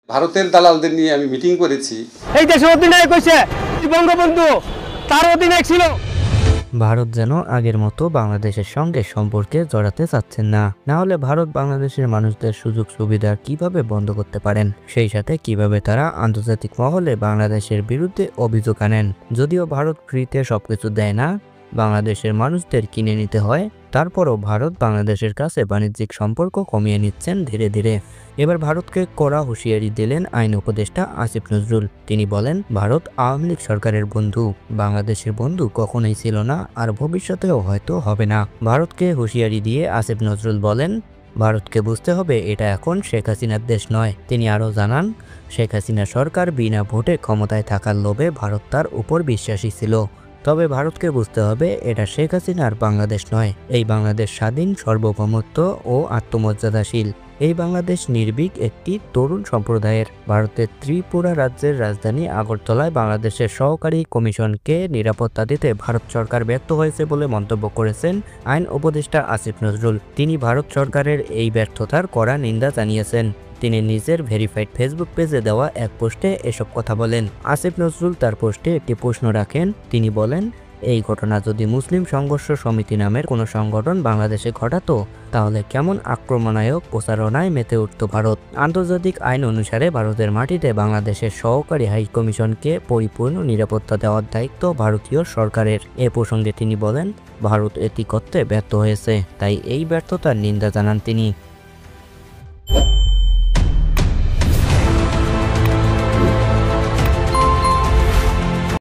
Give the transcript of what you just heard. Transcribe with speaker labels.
Speaker 1: ভারতের দালালদের নিয়ে আমি মিটিং করেছি।
Speaker 2: এই দেশের অধিনায়ক হয়েছে বঙ্গবন্ধু, তার অধিনায়ক ছিল।
Speaker 3: ভারত যেন আগের মতো বাংলাদেশের সঙ্গে সম্পর্কে জড়াতে চাচ্ছেন না, না হলে ভারত বাংলাদেশের মানুষদের সুযোগ সুবিধা কিভাবে বন্ধ করতে পারেন, সেই সাথে কিভাবে তারা আন্তর্জাতিক মহলে বাংলাদেশের বিরুদ্ধে অভিযোগ আনেন। যদিও ভারত ফ্রিতে সবকিছু দেয় না, বাংলাদেশের মানুষদের কিনে নিতে হয়, তারপরও ভারত বাংলাদেশের কাছে বাণিজ্যিক সম্পর্ক কমিয়ে নিচ্ছেন ধীরে ধীরে। এবার ভারতকে কড়া হুঁশিয়ারি দিলেন আইন উপদেষ্টা আসিফ নজরুল। তিনি বলেন, ভারত আওয়ামী লীগ সরকারের বন্ধু, বাংলাদেশের বন্ধু কখনোই ছিল না, আর ভবিষ্যতেও হয়তো হবে না। ভারতকে হুঁশিয়ারি দিয়ে আসিফ নজরুল বলেন, ভারতকে বুঝতে হবে এটা এখন শেখ হাসিনার দেশ নয়। তিনি আরও জানান, শেখ হাসিনা সরকার বিনা ভোটে ক্ষমতায় থাকার লোভে ভারত তার উপর বিশ্বাসী ছিল। তবে ভারতকে বুঝতে হবে এটা শেখ হাসিনার বাংলাদেশ নয়। এই বাংলাদেশ স্বাধীন, সার্বভৌমত্ব ও আত্মমর্যাদাশীল। এই বাংলাদেশ নির্ভীক একটি তরুণ সম্প্রদায়ের। ভারতের ত্রিপুরা রাজ্যের রাজধানী আগরতলায় বাংলাদেশের সহকারী কমিশনকে নিরাপত্তা দিতে ভারত সরকার ব্যর্থ হয়েছে বলে মন্তব্য করেছেন আইন উপদেষ্টা আসিফ নজরুল। তিনি ভারত সরকারের এই ব্যর্থতার কড়া নিন্দা জানিয়েছেন। তিনি নিজের ভেরিফাইড ফেসবুক পেজে দেওয়া এক পোস্টে এসব কথা বলেন। আসিফ নজরুল তার পোস্টে একটি প্রশ্ন রাখেন। তিনি বলেন, এই ঘটনা যদি মুসলিম সংঘর্ষ সমিতি নামের কোনো সংগঠন বাংলাদেশে ঘটাতো, তাহলে কেমন আক্রমণাত্মক প্রচারণায় মেতে উঠত ভারত। আন্তর্জাতিক আইন অনুসারে ভারতের মাটিতে বাংলাদেশের সহকারী হাই কমিশনকে পরিপূর্ণ নিরাপত্তা দেওয়ার দায়িত্ব ভারতীয় সরকারের। এ প্রসঙ্গে তিনি বলেন, ভারত এটি করতে ব্যর্থ হয়েছে, তাই এই ব্যর্থতার নিন্দা জানান তিনি।